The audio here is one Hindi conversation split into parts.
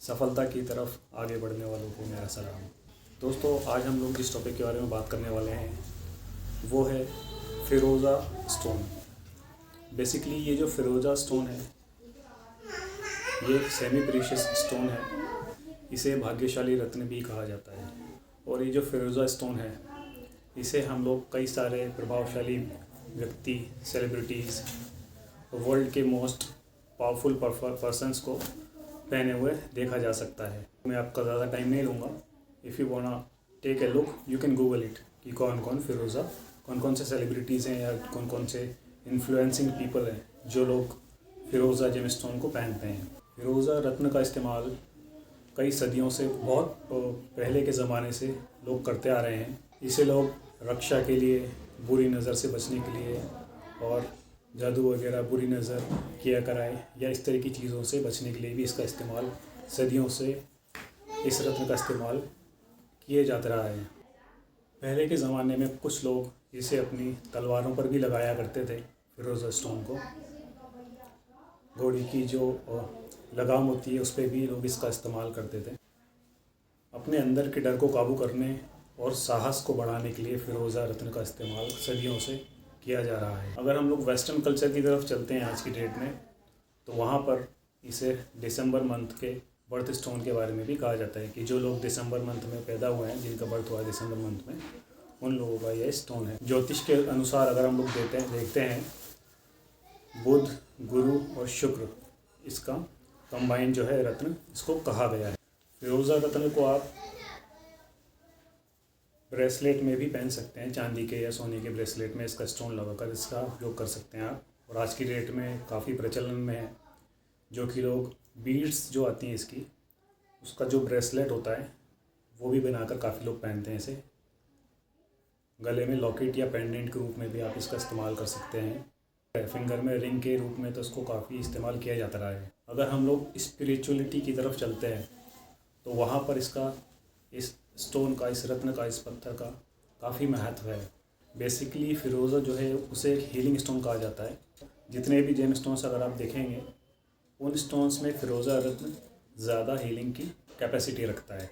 सफलता की तरफ आगे बढ़ने वालों को मेरा सलाम। दोस्तों, आज हम लोग जिस टॉपिक के बारे में बात करने वाले हैं वो है फ़िरोज़ा स्टोन। बेसिकली ये जो फ़िरोज़ा स्टोन है ये एक सेमी प्रीशियस स्टोन है। इसे भाग्यशाली रत्न भी कहा जाता है। और ये जो फ़िरोज़ा स्टोन है इसे हम लोग कई सारे प्रभावशाली व्यक्ति, सेलिब्रिटीज़, वर्ल्ड के मोस्ट पावरफुल पर्सन्स को पहने हुए देखा जा सकता है। मैं आपका ज़्यादा टाइम नहीं लूँगा। If you wanna take a look you can Google it कि कौन कौन से सेलिब्रिटीज़ हैं या कौन कौन से इन्फ्लुएंसिंग पीपल हैं जो लोग फ़िरोज़ा जेमस्टोन को पहनते हैं। फ़िरोज़ा रत्न का इस्तेमाल कई सदियों से, बहुत पहले के ज़माने से लोग करते आ रहे हैं। इसे लोग रक्षा के लिए, बुरी नज़र से बचने के लिए और जादू वगैरह, बुरी नज़र किया कराए या इस तरह की चीज़ों से बचने के लिए भी इसका इस्तेमाल सदियों से इस रत्न का इस्तेमाल किए जाता रहा है। पहले के ज़माने में कुछ लोग इसे अपनी तलवारों पर भी लगाया करते थे। फ़िरोज़ा स्टोन को घोड़ी की जो लगाम होती है उस पर भी लोग इसका इस्तेमाल करते थे। अपने अंदर के डर को काबू करने और साहस को बढ़ाने के लिए फ़िरोज़ा रत्न का इस्तेमाल सदियों से किया जा रहा है। अगर हम लोग वेस्टर्न कल्चर की तरफ चलते हैं आज की डेट में, तो वहाँ पर इसे दिसंबर मंथ के बर्थ स्टोन के बारे में भी कहा जाता है कि जो लोग दिसंबर मंथ में पैदा हुए हैं, जिनका बर्थ हुआ है दिसंबर मंथ में, उन लोगों का यह स्टोन है। ज्योतिष के अनुसार अगर हम लोग देखते हैं बुध, गुरु और शुक्र, इसका कंबाइन जो है रत्न, इसको कहा गया है। फ़िरोज़ा रत्न को आप ब्रेसलेट में भी पहन सकते हैं। चांदी के या सोने के ब्रेसलेट में इसका स्टोन लगाकर इसका उपयोग कर सकते हैं आप। और आज की डेट में काफ़ी प्रचलन में है, जो कि लोग बीड्स जो आती हैं इसकी, उसका जो ब्रेसलेट होता है वो भी बनाकर काफ़ी लोग पहनते हैं इसे। गले में लॉकेट या पेंडेंट के रूप में भी आप इसका इस्तेमाल कर सकते हैं। फिंगर में रिंग के रूप में तो इसको काफ़ी इस्तेमाल किया जाता रहा है। अगर हम लोग स्पिरिचुअलिटी की तरफ चलते हैं तो वहाँ पर इसका, इस स्टोन का, इस रत्न का, इस पत्थर का काफ़ी महत्व है। बेसिकली फ़िरोज़ा जो है उसे एक हीलिंग स्टोन कहा जाता है। जितने भी जेम स्टोन्स अगर आप देखेंगे उन स्टोन्स में फ़िरोज़ा रत्न ज़्यादा हीलिंग की कैपेसिटी रखता है।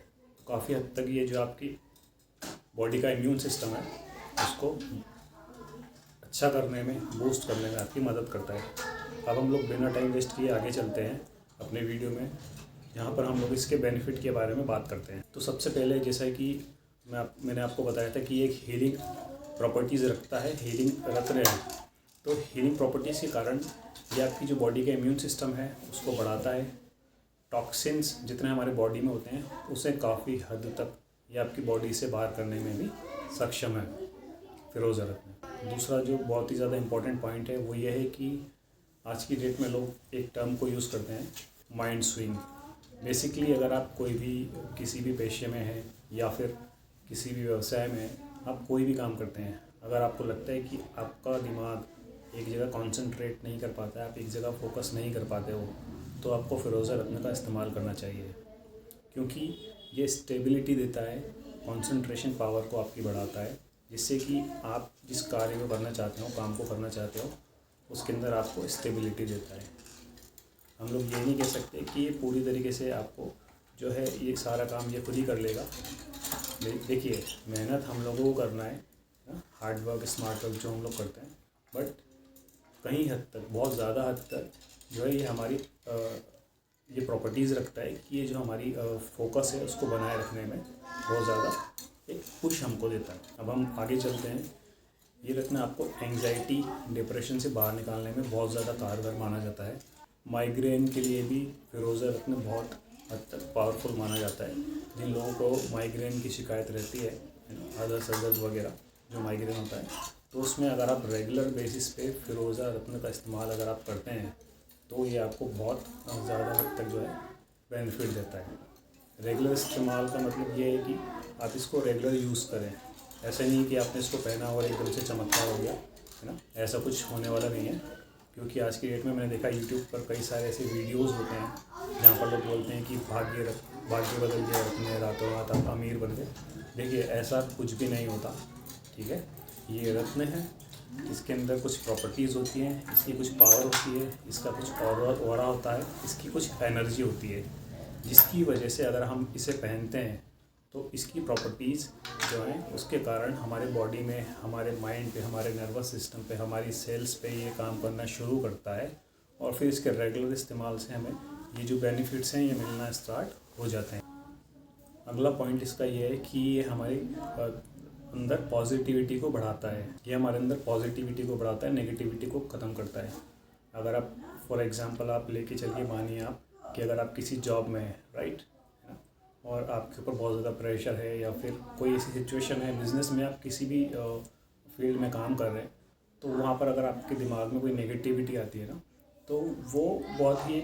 काफ़ी हद तक ये जो आपकी बॉडी का इम्यून सिस्टम है उसको अच्छा करने में, बूस्ट करने में आपकी मदद करता है। अब हम लोग बिना टाइम वेस्ट किए आगे चलते हैं अपने वीडियो में, जहाँ पर हम लोग इसके बेनिफिट के बारे में बात करते हैं। तो सबसे पहले, जैसा कि मैंने आपको बताया था कि एक हीलिंग प्रॉपर्टीज़ रखता है, हीलिंग रत्न है। तो हीलिंग प्रॉपर्टीज़ के कारण ये आपकी जो बॉडी का इम्यून सिस्टम है उसको बढ़ाता है। टॉक्सिन्स जितने हमारे बॉडी में होते हैं उसे काफ़ी हद तक ये आपकी बॉडी से बाहर करने में भी सक्षम है फ़िरोज़ा रत्न। दूसरा जो बहुत ही ज़्यादा इम्पॉर्टेंट पॉइंट है वो ये है कि आज की डेट में लोग एक टर्म को यूज़ करते हैं, माइंड स्विंग। बेसिकली अगर आप कोई भी किसी भी पेशे में हैं या फिर किसी भी व्यवसाय में आप कोई भी काम करते हैं, अगर आपको लगता है कि आपका दिमाग एक जगह कंसंट्रेट नहीं कर पाता है, आप एक जगह फोकस नहीं कर पाते हो, तो आपको फ़िरोज़ा रत्न का इस्तेमाल करना चाहिए। क्योंकि ये स्टेबिलिटी देता है, कंसंट्रेशन पावर को आपकी बढ़ाता है, जिससे कि आप जिस कार्य को करना चाहते हो, काम को करना चाहते हो, उसके अंदर आपको स्टेबिलिटी देता है। हम लोग ये नहीं कह सकते कि ये पूरी तरीके से आपको जो है ये सारा काम ये खुद ही कर लेगा। देखिए, मेहनत हम लोगों को करना है, हार्ड वर्क, स्मार्ट वर्क जो हम लोग करते हैं, बट कहीं हद तक, बहुत ज़्यादा हद तक जो है ये हमारी ये प्रॉपर्टीज़ रखता है कि ये जो हमारी फोकस है उसको बनाए रखने में बहुत ज़्यादा एक पुश हमको देता है। अब हम आगे चलते हैं। ये रत्न आपको एंग्जाइटी, डिप्रेशन से बाहर निकालने में बहुत ज़्यादा कारगर माना जाता है। माइग्रेन के लिए भी फ़िरोज़ा रत्न बहुत हद तक पावरफुल माना जाता है। जिन लोगों को माइग्रेन की शिकायत रहती है, आधा सर दर्द वगैरह जो माइग्रेन होता है, तो उसमें अगर आप रेगुलर बेसिस पे फ़िरोज़ा रत्न का इस्तेमाल अगर आप करते हैं तो ये आपको बहुत ज़्यादा हद तक जो है बेनिफिट देता है। रेगुलर इस्तेमाल का मतलब ये है कि आप इसको रेगुलर यूज़ करें। ऐसा नहीं कि आपने इसको पहना और एकदम से चमत्कार हो गया, है ना, ऐसा कुछ होने वाला नहीं है। क्योंकि आज की डेट में मैंने देखा यूट्यूब पर कई सारे ऐसे वीडियोस होते हैं जहाँ पर लोग बोलते हैं कि भाग्य बदल गया रत्न, रातों रात आप अमीर बन गए। देखिए, ऐसा कुछ भी नहीं होता, ठीक है। ये रत्न है, इसके अंदर कुछ प्रॉपर्टीज़ होती हैं, इसकी कुछ पावर होती है, इसका कुछ ऑरा होता है, इसकी कुछ एनर्जी होती है, जिसकी वजह से अगर हम इसे पहनते हैं तो इसकी प्रॉपर्टीज़ जो हैं उसके कारण हमारे बॉडी में, हमारे माइंड पे, हमारे नर्वस सिस्टम पे, हमारी सेल्स पे ये काम करना शुरू करता है और फिर इसके रेगुलर इस्तेमाल से हमें ये जो बेनिफिट्स हैं ये मिलना स्टार्ट हो जाते हैं। अगला पॉइंट इसका ये है कि ये हमारी अंदर पॉजिटिविटी को बढ़ाता है। ये हमारे अंदर पॉजिटिविटी को बढ़ाता है, नेगेटिविटी को ख़त्म करता है। अगर आप फॉर एग्ज़ाम्पल आप लेके चलिए, मानिए आप कि अगर आप किसी जॉब में हैं, राइट, और आपके ऊपर बहुत ज़्यादा प्रेशर है या फिर कोई ऐसी सिचुएशन है बिज़नेस में, आप किसी भी फील्ड में काम कर रहे हैं, तो वहाँ पर अगर आपके दिमाग में कोई नेगेटिविटी आती है ना, तो वो बहुत ही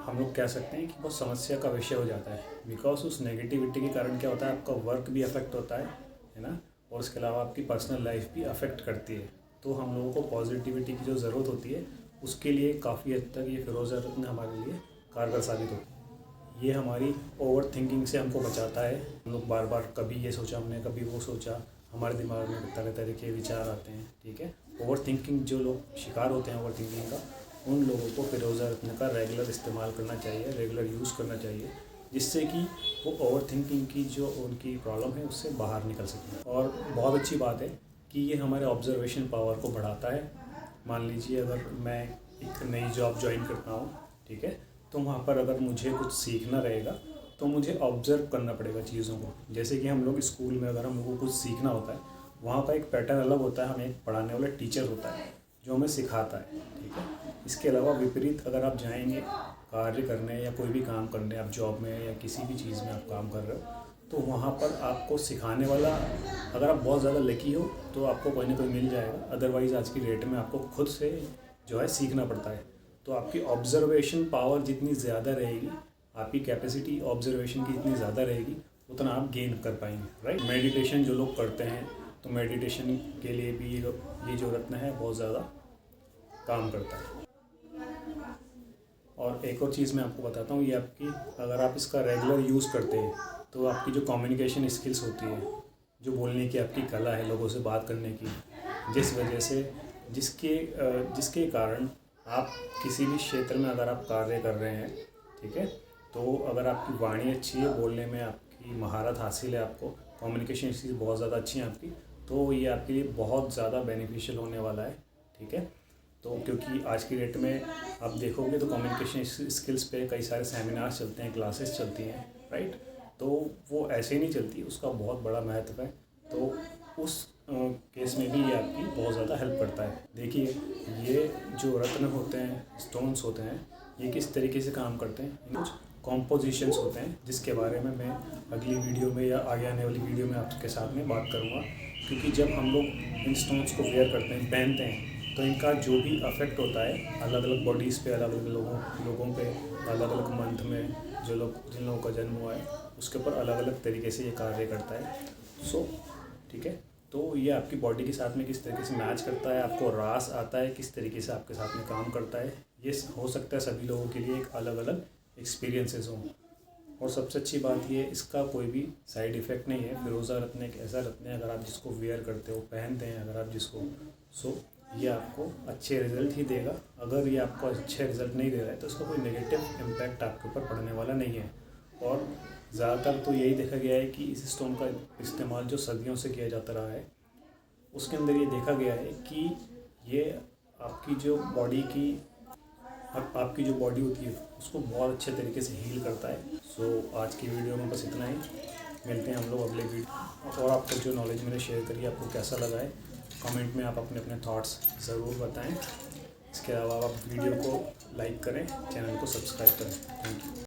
हम लोग कह सकते हैं कि बहुत समस्या का विषय हो जाता है। बिकॉज उस नेगेटिविटी के कारण क्या होता है, आपका वर्क भी अफेक्ट होता है ना, और उसके अलावा आपकी पर्सनल लाइफ भी अफेक्ट करती है। तो हम लोगों को पॉजिटिविटी की जो ज़रूरत होती है उसके लिए काफ़ी हद तक ये फ़िरोज़ा रत्न हमारे लिए कारगर साबित होती है। ये हमारी ओवर थिंकिंग से हमको बचाता है। हम लोग बार बार कभी ये सोचा हमने, कभी वो सोचा, हमारे दिमाग में तरह तरह के विचार आते हैं, ठीक है। ओवर थिंकिंग जो लोग शिकार होते हैं ओवर थिंकिंग का, उन लोगों को फ़िरोज़ा रत्न का रेगुलर इस्तेमाल करना चाहिए, रेगुलर यूज़ करना चाहिए, जिससे कि वो ओवर थिंकिंग की जो उनकी प्रॉब्लम है उससे बाहर निकल सकें। और बहुत अच्छी बात है कि ये हमारे ऑब्जर्वेशन पावर को बढ़ाता है। मान लीजिए अगर मैं एक नई जॉब ज्वाइन करता हूँ, ठीक है, तो वहाँ पर अगर मुझे कुछ सीखना रहेगा तो मुझे ऑब्ज़र्व करना पड़ेगा चीज़ों को। जैसे कि हम लोग स्कूल में अगर हम लोगों को कुछ सीखना होता है, वहाँ का एक पैटर्न अलग होता है, हमें एक पढ़ाने वाला टीचर होता है जो हमें सिखाता है, ठीक है। इसके अलावा विपरीत अगर आप जाएंगे कार्य करने या कोई भी काम करने, आप जॉब में या किसी भी चीज़ में आप काम कर रहे हो, तो वहाँ पर आपको सिखाने वाला, अगर आप बहुत ज़्यादा लकी हो तो आपको कोई ना कोई मिल जाएगा, अदरवाइज़ आज की डेट में आपको खुद से जो है सीखना पड़ता है। तो आपकी ऑब्जर्वेशन पावर जितनी ज़्यादा रहेगी, आपकी कैपेसिटी ऑब्जर्वेशन की जितनी ज़्यादा रहेगी, उतना आप गेन कर पाएंगे, राइट। मेडिटेशन जो लोग करते हैं, तो मेडिटेशन के लिए भी ये जो रत्न है बहुत ज़्यादा काम करता है। और एक और चीज़ मैं आपको बताता हूँ, ये आपकी, अगर आप इसका रेगुलर यूज़ करते हैं तो आपकी जो कम्युनिकेशन स्किल्स होती है, जो बोलने की आपकी कला है, लोगों से बात करने की, जिस वजह से जिसके कारण आप किसी भी क्षेत्र में अगर आप कार्य कर रहे हैं, ठीक है, तो अगर आपकी वाणी अच्छी है, बोलने में आपकी महारत हासिल है, आपको कम्युनिकेशन स्किल्स बहुत ज़्यादा अच्छी हैं आपकी, तो ये आपके लिए बहुत ज़्यादा बेनिफिशियल होने वाला है, ठीक है। तो क्योंकि आज की डेट में आप देखोगे तो कम्युनिकेशन स्किल्स पे कई सारे सेमिनार्स चलते हैं, क्लासेस चलती हैं, राइट। तो वो ऐसे ही नहीं चलती, उसका बहुत बड़ा महत्व है। तो उस केस में भी ये आपकी बहुत ज़्यादा हेल्प करता है। देखिए, ये जो रत्न होते हैं, स्टोन्स होते हैं, ये किस तरीके से काम करते हैं, कुछ कॉम्पोजिशंस होते हैं जिसके बारे में मैं अगली वीडियो में या आगे आने वाली वीडियो में आपके साथ में बात करूँगा। क्योंकि जब हम लोग इन स्टोन्स को वेयर करते हैं, पहनते हैं, तो इनका जो भी अफेक्ट होता है अलग अलग बॉडीज़ पे, अलग अलग लोगों पे, अलग अलग मंथ में जिन लोगों का जन्म हुआ है उसके ऊपर अलग अलग तरीके से ये कार्य करता है। सो ठीक है, तो ये आपकी बॉडी के साथ में किस तरीके से मैच करता है, आपको रास आता है, किस तरीके से आपके साथ में काम करता है, ये हो सकता है सभी लोगों के लिए एक अलग अलग एक्सपीरियंसेस हों। और सबसे अच्छी बात ये, इसका कोई भी साइड इफ़ेक्ट नहीं है। फ़िरोज़ा रत्न एक ऐसा रत्न है, अगर आप जिसको वेयर करते हो, पहनते हैं अगर आप जिसको, सो ये आपको अच्छे रिज़ल्ट ही देगा। अगर ये आपको अच्छे रिज़ल्ट नहीं दे रहा है तो इसका कोई नेगेटिव इम्पैक्ट आपके ऊपर पड़ने वाला नहीं है। और ज़्यादातर तो यही देखा गया है कि इस स्टोन का इस्तेमाल जो सदियों से किया जाता रहा है, उसके अंदर ये देखा गया है कि ये आपकी जो बॉडी होती है उसको बहुत अच्छे तरीके से हील करता है। सो आज की वीडियो में बस इतना ही, मिलते हैं हम लोग अगले वीडियो। और आपको जो नॉलेज मैंने शेयर करी आपको कैसा लगा है, कमेंट में आप अपने थॉट्स ज़रूर बताएं। इसके अलावा आप वीडियो को लाइक करें, चैनल को सब्सक्राइब करें। Thank you.